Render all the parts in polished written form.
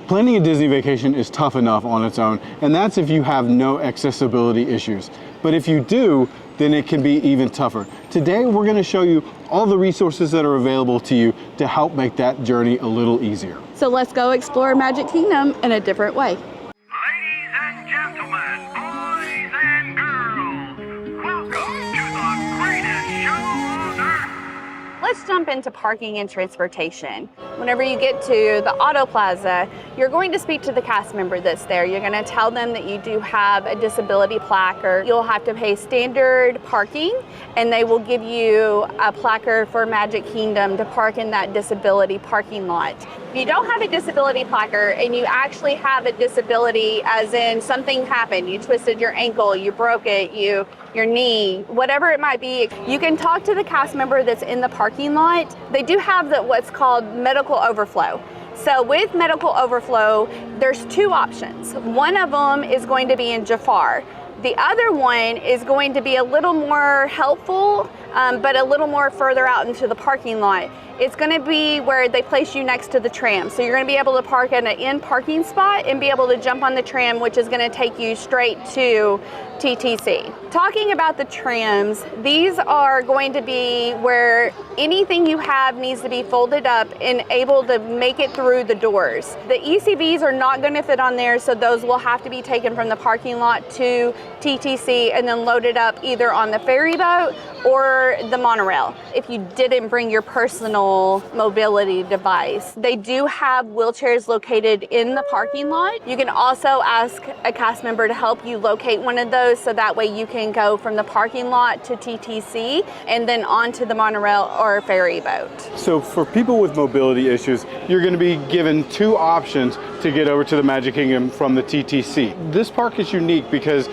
Planning a Disney vacation is tough enough on its own, and that's if you have no accessibility issues. But if you do, then it can be even tougher. Today, we're going to show you all the resources that are available to you to help make that journey a little easier. So let's go explore Magic Kingdom in a different way. Ladies and gentlemen, boys and girls, welcome to the greatest show on earth. Let's jump into parking and transportation. Whenever you get to the Auto Plaza, you're going to speak to the cast member that's there. You're going to tell them that you do have a disability placard. You'll have to pay standard parking, and they will give you a placard for Magic Kingdom to park in that disability parking lot. If you don't have a disability placard and you actually have a disability as in something happened, you twisted your ankle, you broke it, your knee, whatever it might be, you can talk to the cast member that's in the parking lot. They do have what's called medical overflow. So with medical overflow, there's two options. One of them is going to be in Jafar. The other one is going to be a little more helpful, but a little more further out into the parking lot. It's going to be where they place you next to the tram. So you're going to be able to park in an in parking spot and be able to jump on the tram, which is going to take you straight to TTC. Talking about the trams, these are going to be where anything you have needs to be folded up and able to make it through the doors. The ECVs are not going to fit on there, so those will have to be taken from the parking lot to TTC and then loaded up either on the ferry boat or the monorail. If you didn't bring your personal mobility device, they do have wheelchairs located in the parking lot. You can also ask a cast member to help you locate one of those, so that way you can go from the parking lot to TTC and then onto the monorail or ferry boat. So for people with mobility issues, you're going to be given two options to get over to the Magic Kingdom from the TTC. This park is unique because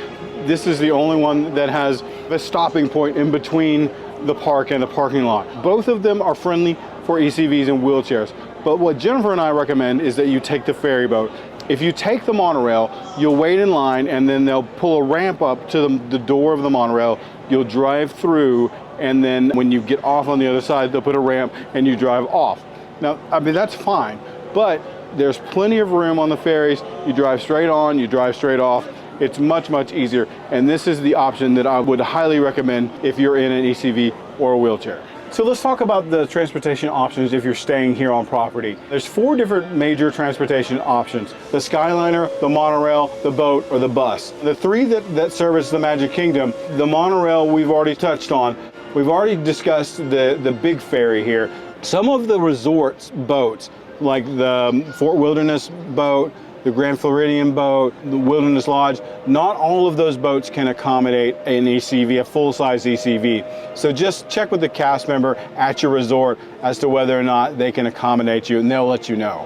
this is the only one that has a stopping point in between the park and the parking lot. Both of them are friendly for ECVs and wheelchairs. But what Jennifer and I recommend is that you take the ferry boat. If you take the monorail, you'll wait in line and then they'll pull a ramp up to the door of the monorail. You'll drive through, and then when you get off on the other side, they'll put a ramp and you drive off. Now, I mean, that's fine, but there's plenty of room on the ferries. You drive straight on, you drive straight off. It's much, much easier. And this is the option that I would highly recommend if you're in an ECV or a wheelchair. So let's talk about the transportation options if you're staying here on property. There's 4 different major transportation options: the Skyliner, the monorail, the boat, or the bus. The 3 that service the Magic Kingdom, the monorail we've already touched on. We've already discussed the big ferry here. Some of the resorts boats, like the Fort Wilderness boat, the Grand Floridian boat, the Wilderness Lodge, not all of those boats can accommodate an ECV, a full-size ECV. So just check with the cast member at your resort as to whether or not they can accommodate you, and they'll let you know.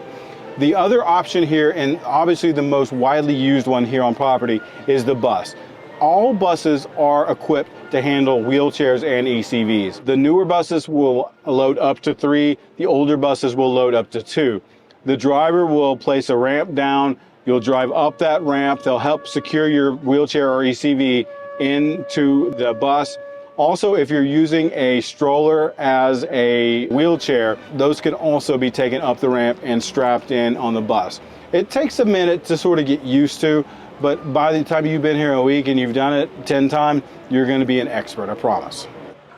The other option here, and obviously the most widely used one here on property, is the bus. All buses are equipped to handle wheelchairs and ECVs. The newer buses will load up to 3, the older buses will load up to 2. The driver will place a ramp down, you'll drive up that ramp, they'll help secure your wheelchair or ECV into the bus. Also, if you're using a stroller as a wheelchair, those can also be taken up the ramp and strapped in on the bus. It takes a minute to sort of get used to, but by the time you've been here a week and you've done it 10 times, you're going to be an expert, I promise.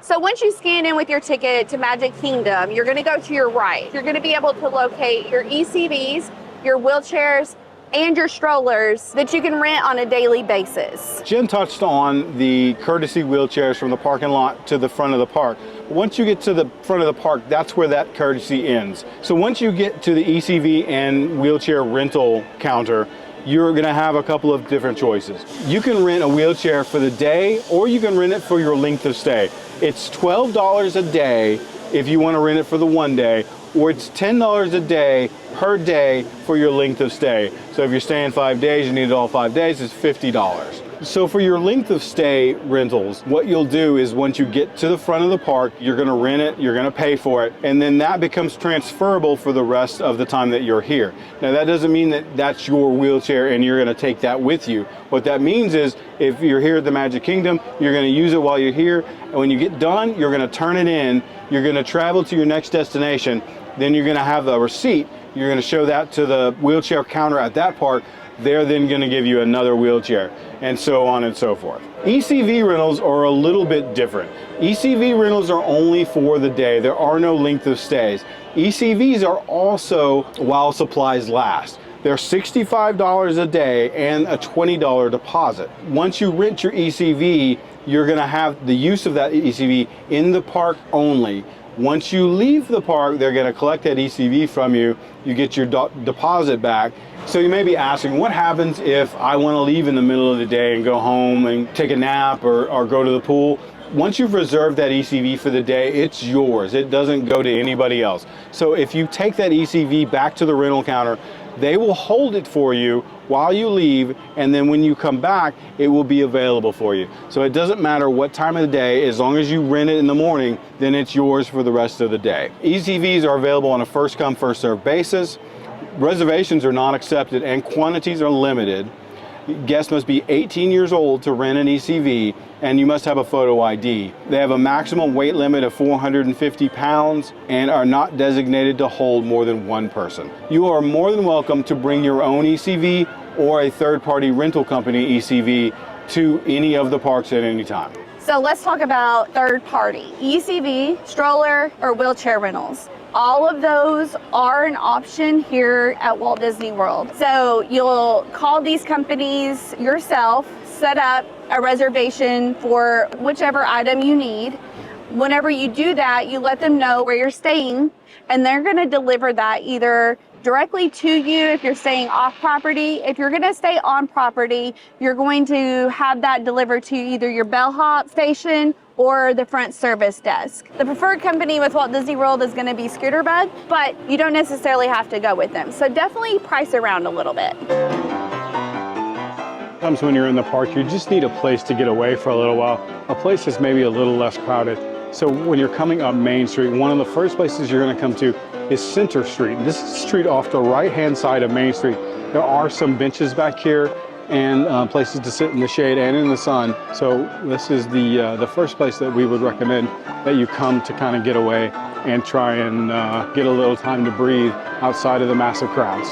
So once you scan in with your ticket to Magic Kingdom, you're going to go to your right. You're going to be able to locate your ECVs, your wheelchairs, and your strollers that you can rent on a daily basis. Jen touched on the courtesy wheelchairs from the parking lot to the front of the park. Once you get to the front of the park, that's where that courtesy ends. So once you get to the ECV and wheelchair rental counter, you're going to have a couple of different choices. You can rent a wheelchair for the day, or you can rent it for your length of stay. It's $12 a day if you want to rent it for the one day, or it's $10 a day per day for your length of stay. So if you're staying 5 days, you need it all 5 days, it's $50. So for your length of stay rentals, what you'll do is once you get to the front of the park, you're going to rent it, you're going to pay for it, and then that becomes transferable for the rest of the time that you're here. Now that doesn't mean that that's your wheelchair and you're going to take that with you. What that means is if you're here at the Magic Kingdom, you're going to use it while you're here, and when you get done, you're going to turn it in, you're going to travel to your next destination. Then you're gonna have the receipt. You're gonna show that to the wheelchair counter at that park. They're then gonna give you another wheelchair, and so on and so forth. ECV rentals are a little bit different. ECV rentals are only for the day. There are no length of stays. ECVs are also while supplies last. They're $65 a day and a $20 deposit. Once you rent your ECV, you're gonna have the use of that ECV in the park only. Once you leave the park, they're gonna collect that ECV from you. You get your deposit back. So you may be asking, what happens if I wanna leave in the middle of the day and go home and take a nap or go to the pool? Once you've reserved that ECV for the day, it's yours. It doesn't go to anybody else. So if you take that ECV back to the rental counter, they will hold it for you while you leave, and then when you come back, it will be available for you. So it doesn't matter what time of the day, as long as you rent it in the morning, then it's yours for the rest of the day. ECVs are available on a first come, first served basis. Reservations are not accepted and quantities are limited. Guests must be 18 years old to rent an ECV, and you must have a photo ID. They have a maximum weight limit of 450 pounds and are not designated to hold more than one person. You are more than welcome to bring your own ECV or a third-party rental company ECV to any of the parks at any time. So let's talk about third party, ECV, stroller, or wheelchair rentals. All of those are an option here at Walt Disney World. So you'll call these companies yourself, set up a reservation for whichever item you need. Whenever you do that, you let them know where you're staying, and they're gonna deliver that either directly to you if you're staying off property. If you're gonna stay on property, you're going to have that delivered to either your bellhop station or the front service desk. The preferred company with Walt Disney World is gonna be Scooter Bug, but you don't necessarily have to go with them. So definitely price around a little bit. Sometimes when you're in the park, you just need a place to get away for a little while. A place that's maybe a little less crowded. So when you're coming up Main Street, one of the first places you're gonna come to is Center Street. This is the street off the right-hand side of Main Street. There are some benches back here and places to sit in the shade and in the sun. So this is the first place that we would recommend that you come to kind of get away and try and get a little time to breathe outside of the massive crowds.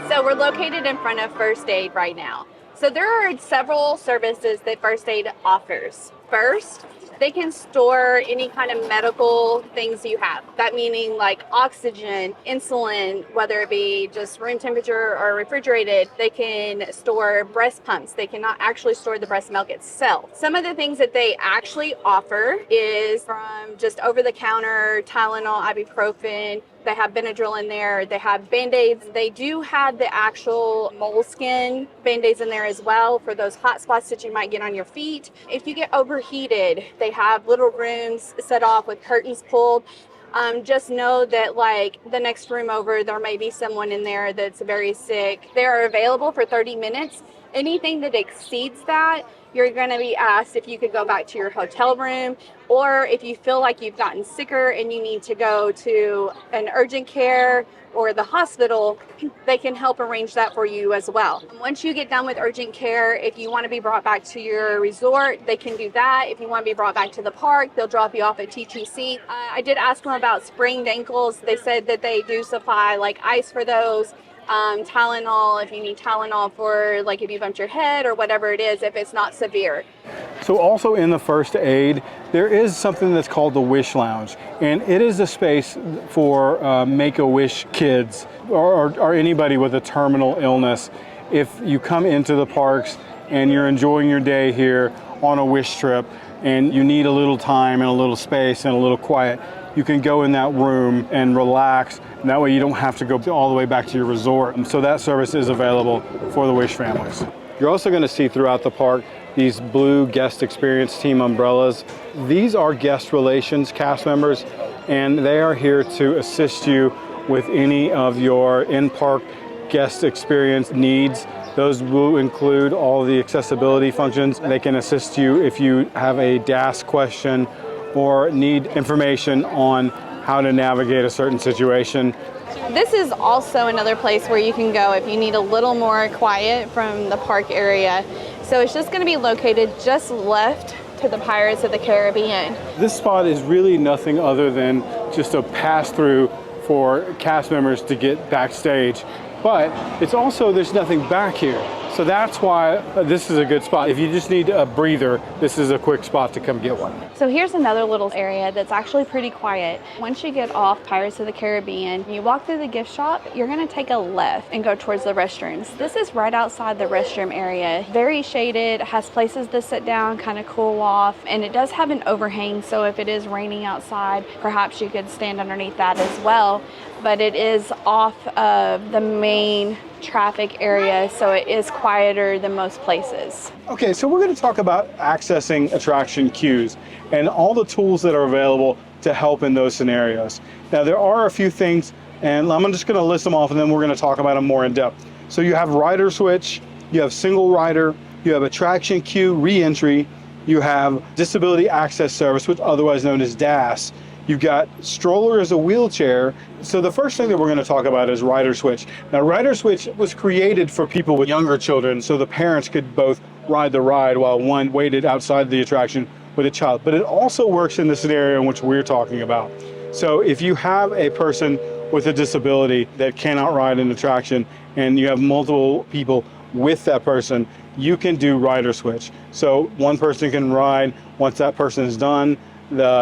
So we're located in front of First Aid right now. So there are several services that First Aid offers. First, they can store any kind of medical things you have. That meaning like oxygen, insulin, whether it be just room temperature or refrigerated. They can store breast pumps. They cannot actually store the breast milk itself. Some of the things that they actually offer is from just over-the-counter Tylenol, ibuprofen. They have Benadryl in there. They have Band-Aids. They do have the actual moleskin Band-Aids in there as well for those hot spots that you might get on your feet. If you get overheated, they have little rooms set off with curtains pulled. Just know that like the next room over, there may be someone in there that's very sick. They are available for 30 minutes. Anything that exceeds that, you're going to be asked if you could go back to your hotel room, or if you feel like you've gotten sicker and you need to go to an urgent care or the hospital, they can help arrange that for you as well. Once you get done with urgent care, if you want to be brought back to your resort, they can do that. If you want to be brought back to the park, they'll drop you off at TTC. I did ask them about sprained ankles. They said that they do supply like ice for those. Tylenol, if you need Tylenol for like if you bumped your head or whatever it is, if it's not severe. So also in the First Aid, there is something that's called the Wish Lounge, and it is a space for Make-A-Wish kids or anybody with a terminal illness. If you come into the parks and you're enjoying your day here on a wish trip and you need a little time and a little space and a little quiet, you can go in that room and relax, and that way you don't have to go all the way back to your resort. And so that service is available for the Wish families. You're also going to see throughout the park these blue guest experience team umbrellas. These are guest relations cast members, and they are here to assist you with any of your in-park guest experience needs. Those will include all the accessibility functions. They can assist you if you have a DAS question or need information on how to navigate a certain situation. This is also another place where you can go if you need a little more quiet from the park area. So it's just going to be located just left to the Pirates of the Caribbean. This spot is really nothing other than just a pass-through for cast members to get backstage, but it's also, there's nothing back here. So that's why this is a good spot. If you just need a breather, this is a quick spot to come get one. So here's another little area that's actually pretty quiet. Once you get off Pirates of the Caribbean, you walk through the gift shop, you're gonna take a left and go towards the restrooms. This is right outside the restroom area. Very shaded, has places to sit down, kind of cool off, and it does have an overhang, so if it is raining outside, perhaps you could stand underneath that as well. But it is off of the main traffic area, so it is quieter than most places. Okay, so we're going to talk about accessing attraction queues and all the tools that are available to help in those scenarios. Now, there are a few things, and I'm just going to list them off, and then we're going to talk about them more in depth. So you have rider switch, you have single rider, you have attraction queue re-entry, you have disability access service, which otherwise known as DAS. You've got stroller as a wheelchair. So the first thing that we're going to talk about is rider switch. Now, rider switch was created for people with younger children, so the parents could both ride the ride while one waited outside the attraction with a child. But it also works in the scenario in which we're talking about. So if you have a person with a disability that cannot ride an attraction and you have multiple people with that person, you can do rider switch. So one person can ride. Once that person is done,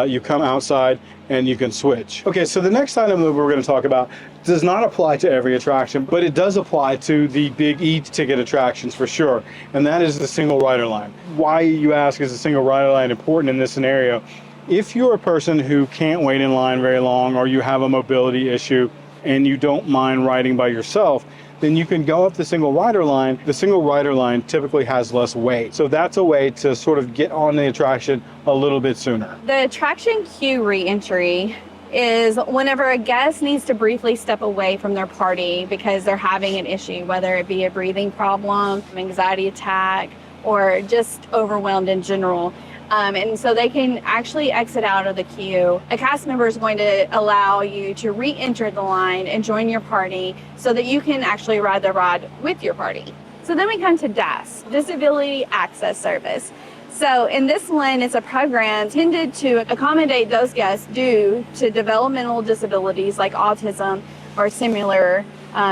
you come outside and you can switch. Okay, so the next item that we're going to talk about does not apply to every attraction, but it does apply to the big E-ticket attractions for sure, and that is the single rider line. Why, you ask, is the single rider line important in this scenario? If you're a person who can't wait in line very long, or you have a mobility issue and you don't mind riding by yourself, then you can go up the single rider line. The single rider line typically has less wait. So that's a way to sort of get on the attraction a little bit sooner. The attraction queue re-entry is whenever a guest needs to briefly step away from their party because they're having an issue, whether it be a breathing problem, anxiety attack, or just overwhelmed in general. And so they can actually exit out of the queue. A cast member is going to allow you to re-enter the line and join your party so that you can actually ride the ride with your party. So then we come to DAS, Disability Access Service. So in this one, it's a program intended to accommodate those guests due to developmental disabilities like autism or similar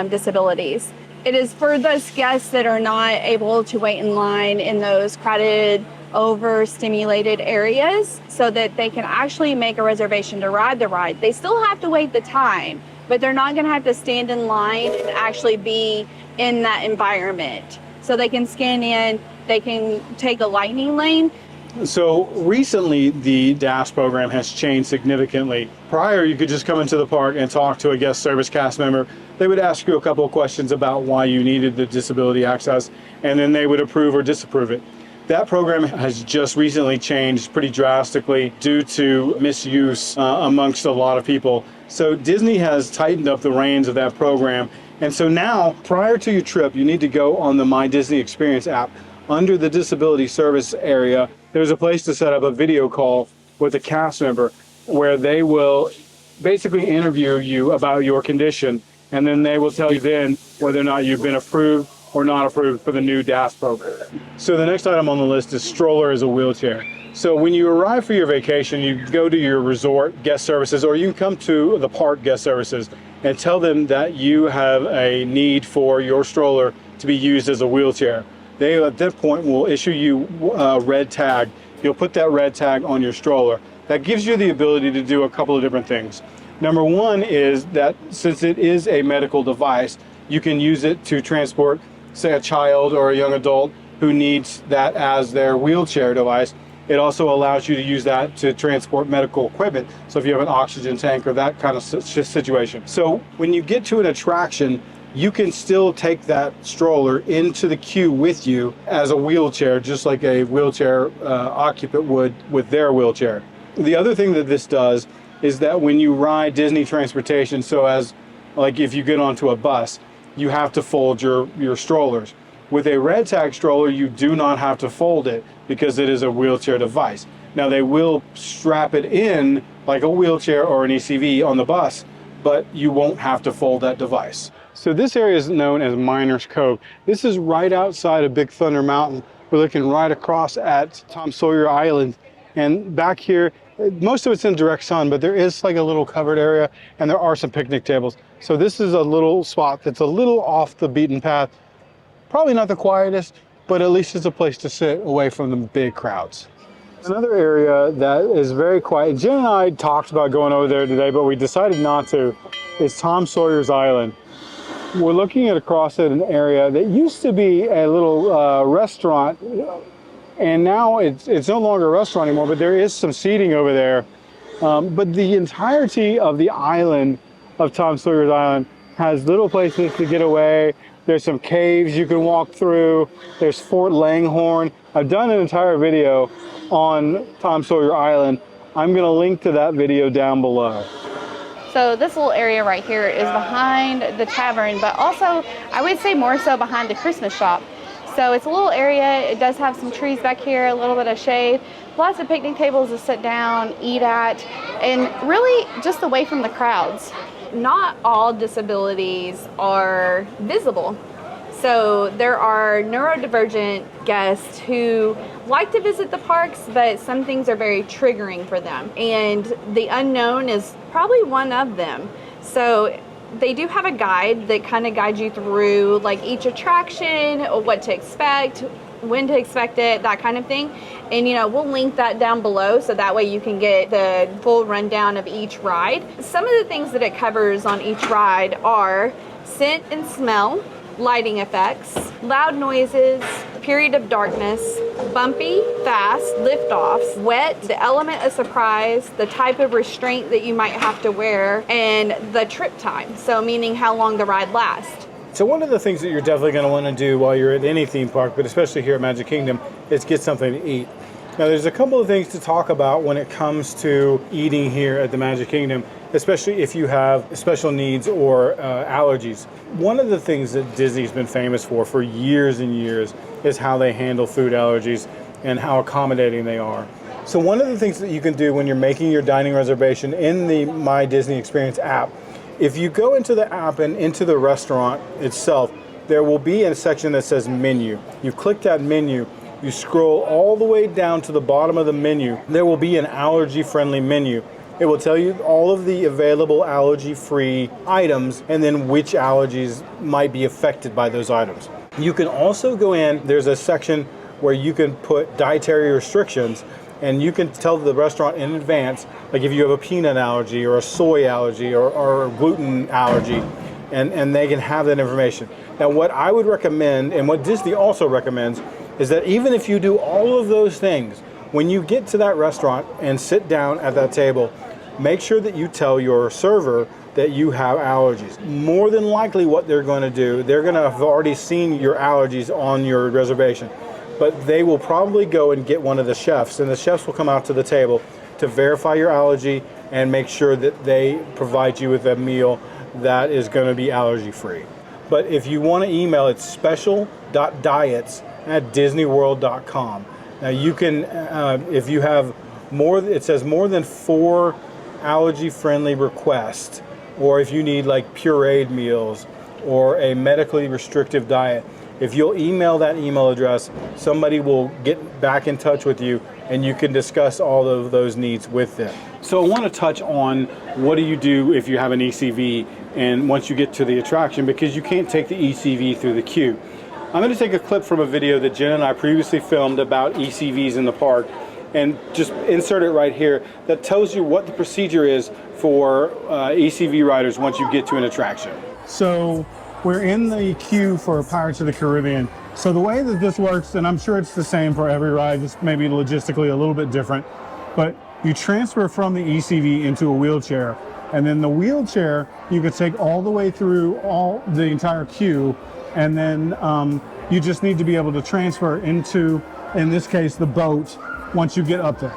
disabilities. It is for those guests that are not able to wait in line in those crowded, overstimulated areas so that they can actually make a reservation to ride the ride. They still have to wait the time, but they're not going to have to stand in line and actually be in that environment. So they can scan in, they can take the lightning lane. So recently, the DAS program has changed significantly. Prior, you could just come into the park and talk to a guest service cast member. They would ask you a couple of questions about why you needed the disability access, and then they would approve or disapprove it. That program has just recently changed pretty drastically due to misuse amongst a lot of people. So Disney has tightened up the reins of that program. And so now, prior to your trip, you need to go on the My Disney Experience app. Under the disability service area, there's a place to set up a video call with a cast member where they will basically interview you about your condition, and then they will tell you then whether or not you've been approved or not approved for the new DAS program. So the next item on the list is stroller as a wheelchair. So when you arrive for your vacation, you go to your resort guest services, or you can come to the park guest services and tell them that you have a need for your stroller to be used as a wheelchair. They, at that point, will issue you a red tag. You'll put that red tag on your stroller. That gives you the ability to do a couple of different things. Number one is that since it is a medical device, you can use it to transport, say, a child or a young adult who needs that as their wheelchair device. It also allows you to use that to transport medical equipment. So if you have an oxygen tank or that kind of situation. So when you get to an attraction, you can still take that stroller into the queue with you as a wheelchair, just like a wheelchair occupant would with their wheelchair. The other thing that this does is that when you ride Disney transportation, so as like if you get onto a bus, you have to fold your strollers. With a red tag stroller, you do not have to fold it because it is a wheelchair device. Now they will strap it in like a wheelchair or an ECV on the bus, but you won't have to fold that device. So this area is known as Miners Cove. This is right outside of Big Thunder Mountain, we're looking right across at Tom Sawyer Island. And back here, most of it's in direct sun, but there is like a little covered area and there are some picnic tables. So this is a little spot that's a little off the beaten path. Probably not the quietest, but at least it's a place to sit away from the big crowds. Another area that is very quiet, Jen and I talked about going over there today, but we decided not to, is Tom Sawyer's Island. We're looking across at an area that used to be a little restaurant, and now it's no longer a restaurant anymore, but there is some seating over there. But the entirety of the island of Tom Sawyer's Island has little places to get away. There's some caves you can walk through. There's Fort Langhorne. I've done an entire video on Tom Sawyer Island. I'm gonna link to that video down below. So this little area right here is behind the tavern, but also I would say more so behind the Christmas shop. So it's a little area. It does have some trees back here, a little bit of shade, lots of picnic tables to sit down, eat at, and really just away from the crowds. Not all disabilities are visible. So there are neurodivergent guests who like to visit the parks, but some things are very triggering for them. And the unknown is probably one of them. So they do have a guide that kind of guides you through like each attraction, or what to expect, when to expect it, that kind of thing. And we'll link that down below so that way you can get the full rundown of each ride. Some of the things that it covers on each ride are scent and smell, lighting effects, loud noises, period of darkness, bumpy, fast, lift-offs, wet, the element of surprise, the type of restraint that you might have to wear, and the trip time, so meaning how long the ride lasts. So one of the things that you're definitely going to want to do while you're at any theme park, but especially here at Magic Kingdom, is get something to eat. Now there's a couple of things to talk about when it comes to eating here at the Magic Kingdom, especially if you have special needs or allergies. One of the things that Disney's been famous for years and years is how they handle food allergies and how accommodating they are. So one of the things that you can do when you're making your dining reservation in the My Disney Experience app, if you go into the app and into the restaurant itself, there will be a section that says menu. You click that menu, you scroll all the way down to the bottom of the menu, there will be an allergy-friendly menu. It will tell you all of the available allergy-free items and then which allergies might be affected by those items. You can also go in, there's a section where you can put dietary restrictions, and you can tell the restaurant in advance, like if you have a peanut allergy or a soy allergy or a gluten allergy, and they can have that information. Now what I would recommend, and what Disney also recommends, is that even if you do all of those things, when you get to that restaurant and sit down at that table, make sure that you tell your server that you have allergies. More than likely what they're going to do, they're going to have already seen your allergies on your reservation, but they will probably go and get one of the chefs, and the chefs will come out to the table to verify your allergy and make sure that they provide you with a meal that is going to be allergy free. But if you want to email, it's special.diets@disneyworld.com. Now you can, if you have more, it says more than 4 allergy-friendly requests, or if you need like pureed meals or a medically restrictive diet, if you'll email that email address, somebody will get back in touch with you and you can discuss all of those needs with them. So I want to touch on what do you do if you have an ECV and once you get to the attraction, because you can't take the ECV through the queue. I'm going to take a clip from a video that Jen and I previously filmed about ECVs in the park and just insert it right here that tells you what the procedure is for ECV riders once you get to an attraction. So we're in the queue for Pirates of the Caribbean. So the way that this works, and I'm sure it's the same for every ride, just maybe logistically a little bit different, but you transfer from the ECV into a wheelchair, and then the wheelchair you can take all the way through the entire queue, and then you just need to be able to transfer into, in this case, the boat once you get up there.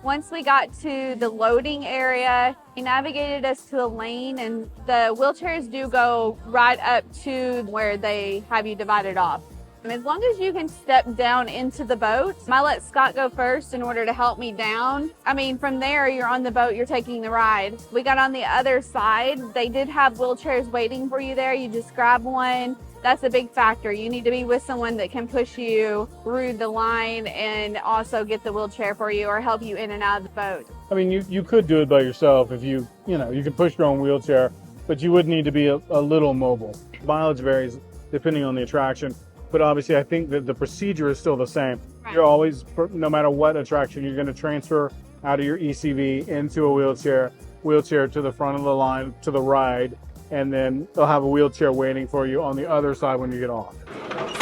Once we got to the loading area, he navigated us to a lane, and the wheelchairs do go right up to where they have you divided off. As long as you can step down into the boat, I let Scott go first in order to help me down. I mean, from there, you're on the boat, you're taking the ride. We got on the other side. They did have wheelchairs waiting for you there. You just grab one, That's a big factor. You need to be with someone that can push you through the line and also get the wheelchair for you or help you in and out of the boat. I mean, you could do it by yourself if you could push your own wheelchair, but you would need to be a little mobile. Mileage varies depending on the attraction, but obviously I think that the procedure is still the same. Right. You're always, no matter what attraction, you're going to transfer out of your ECV into a wheelchair to the front of the line, to the ride, and then they'll have a wheelchair waiting for you on the other side when you get off.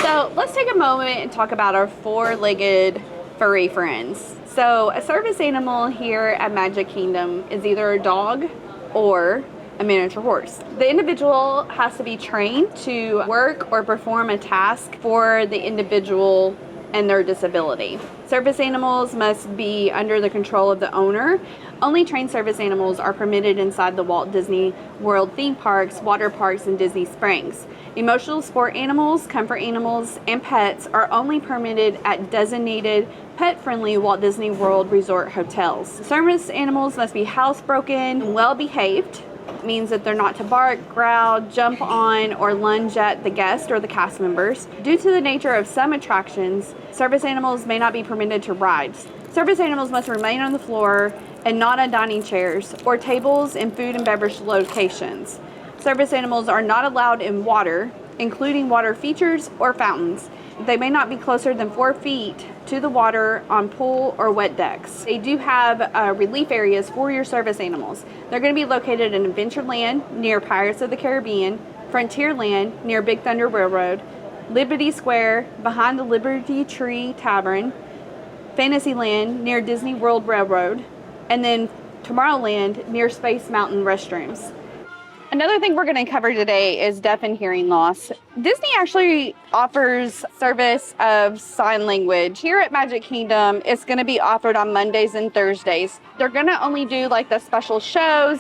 So let's take a moment and talk about our four-legged furry friends. So a service animal here at Magic Kingdom is either a dog or a miniature horse. The individual has to be trained to work or perform a task for the individual and their disability. Service animals must be under the control of the owner. Only trained service animals are permitted inside the Walt Disney World theme parks, water parks, and Disney Springs. Emotional support animals, comfort animals, and pets are only permitted at designated pet-friendly Walt Disney World Resort hotels. Service animals must be housebroken and well-behaved. Means that they're not to bark, growl, jump on, or lunge at the guest or the cast members. Due to the nature of some attractions, service animals may not be permitted to ride. Service animals must remain on the floor and not on dining chairs or tables in food and beverage locations. Service animals are not allowed in water, including water features or fountains. They may not be closer than 4 feet to the water on pool or wet decks. They do have relief areas for your service animals. They're going to be located in Adventureland near Pirates of the Caribbean, Frontierland near Big Thunder Railroad, Liberty Square behind the Liberty Tree Tavern, Fantasyland near Disney World Railroad, and then Tomorrowland near Space Mountain restrooms. Another thing we're going to cover today is deaf and hearing loss. Disney actually offers service of sign language. Here at Magic Kingdom, it's going to be offered on Mondays and Thursdays. They're going to only do like the special shows.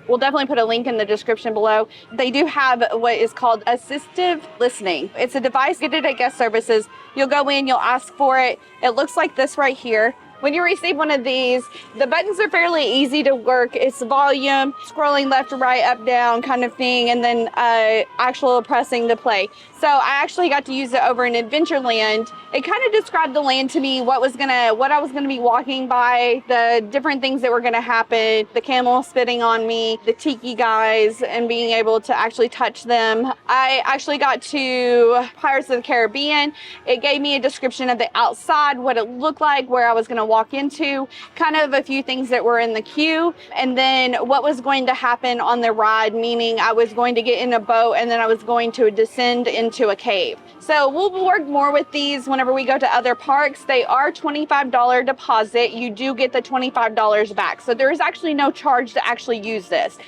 We'll definitely put a link in the description below. They do have what is called assistive listening. It's a device get it at guest services. You'll go in, you'll ask for it. It looks like this right here. When you receive one of these, the buttons are fairly easy to work. It's volume, scrolling left to right, up, down kind of thing, and then actual pressing to play. So I actually got to use it over in Adventureland. It kind of described the land to me, what I was gonna be walking by, the different things that were gonna happen, the camel spitting on me, the tiki guys, and being able to actually touch them. I actually got to Pirates of the Caribbean. It gave me a description of the outside, what it looked like, where I was gonna walk into, kind of a few things that were in the queue, and then what was going to happen on the ride, meaning I was going to get in a boat and then I was going to descend into a cave. So we'll work more with these whenever we go to other parks. They are $25 deposit. You do get the $25 back. So there is actually no charge to actually use this.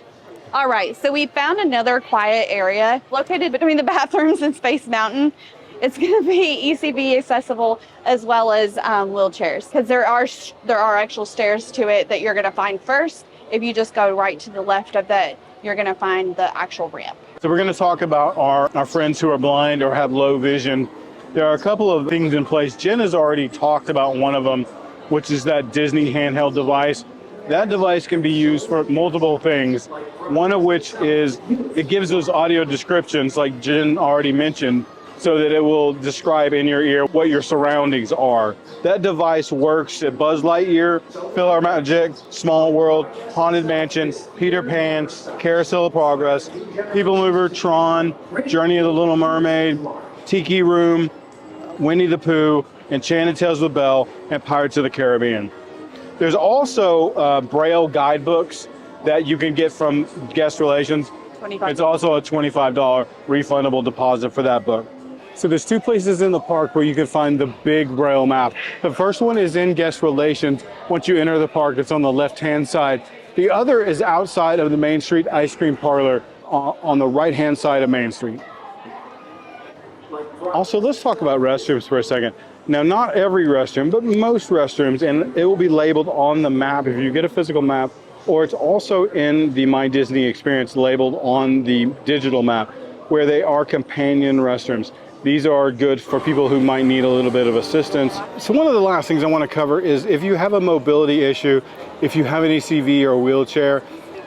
All right, so we found another quiet area located between the bathrooms and Space Mountain. It's going to be ECV accessible as well as wheelchairs, because there are actual stairs to it that you're going to find first. If you just go right to the left of that, you're going to find the actual ramp. So we're going to talk about our friends who are blind or have low vision. There are a couple of things in place. Jen has already talked about one of them, which is that Disney handheld device. That device can be used for multiple things, one of which is it gives those audio descriptions like Jen already mentioned, so that it will describe in your ear what your surroundings are. That device works at Buzz Lightyear, PhilharMagic, Small World, Haunted Mansion, Peter Pan, Carousel of Progress, People Mover, Tron, Journey of the Little Mermaid, Tiki Room, Winnie the Pooh, Enchanted Tales with Belle, and Pirates of the Caribbean. There's also Braille guidebooks that you can get from guest relations. It's also a $25 refundable deposit for that book. So there's two places in the park where you can find the big Braille map. The first one is in guest relations. Once you enter the park, it's on the left-hand side. The other is outside of the Main Street Ice Cream Parlor on the right-hand side of Main Street. Also, let's talk about restrooms for a second. Now, not every restroom, but most restrooms, and it will be labeled on the map if you get a physical map, or it's also in the My Disney Experience labeled on the digital map, where they are companion restrooms. These are good for people who might need a little bit of assistance. So one of the last things I want to cover is if you have a mobility issue, if you have an ECV or a wheelchair,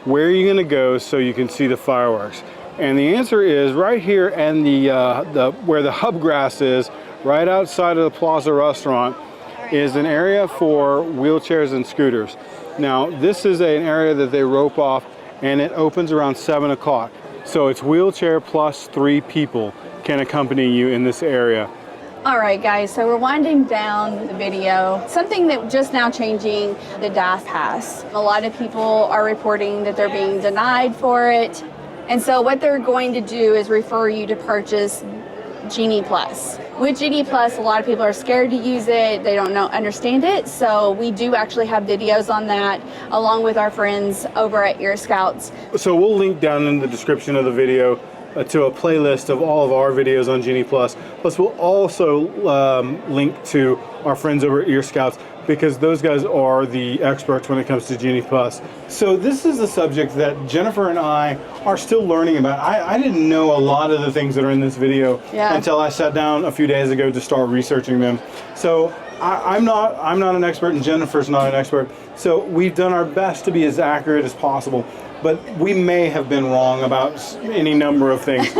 where are you going to go so you can see the fireworks? And the answer is right here, and the where the hub grass is, right outside of the Plaza restaurant, is an area for wheelchairs and scooters. Now, this is an area that they rope off, and it opens around 7 o'clock. So it's wheelchair plus 3 people can accompany you in this area. All right, guys, so we're winding down the video. Something that just now changing, the DAS pass. A lot of people are reporting that they're being denied for it. And so what they're going to do is refer you to purchase Genie Plus. With Genie Plus, a lot of people are scared to use it. They don't understand it. So we do actually have videos on that along with our friends over at Ear Scouts. So we'll link down in the description of the video to a playlist of all of our videos on Genie Plus. Plus we'll also link to our friends over at Ear Scouts, because those guys are the experts when it comes to Genie Plus. So this is a subject that Jennifer and I are still learning about. I didn't know a lot of the things that are in this video until I sat down a few days ago to start researching them. So I'm not an expert, and Jennifer's not an expert. So we've done our best to be as accurate as possible, but we may have been wrong about any number of things.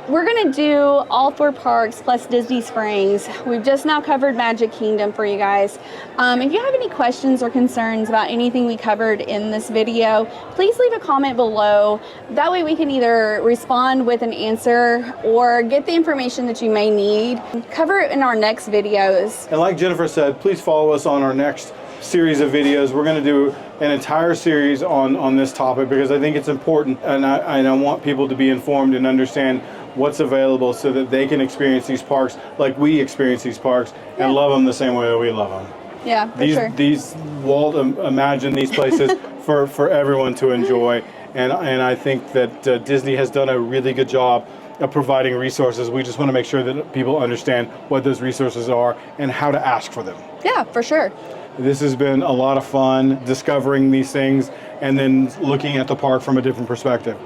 We're gonna do all 4 parks plus Disney Springs. We've just now covered Magic Kingdom for you guys. If you have any questions or concerns about anything we covered in this video, please leave a comment below. That way we can either respond with an answer or get the information that you may need. Cover it in our next videos. And like Jennifer said, please follow us on our next series of videos. We're going to do an entire series on this topic, because I think it's important, and I want people to be informed and understand what's available so that they can experience these parks like we experience these parks and love them the same way that we love them. Yeah, for sure. Walt imagined these places for everyone to enjoy, and I think that Disney has done a really good job of providing resources. We just want to make sure that people understand what those resources are and how to ask for them. Yeah, for sure. This has been a lot of fun discovering these things and then looking at the park from a different perspective.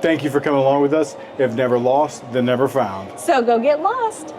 Thank you for coming along with us. If never lost, then never found. So go get lost.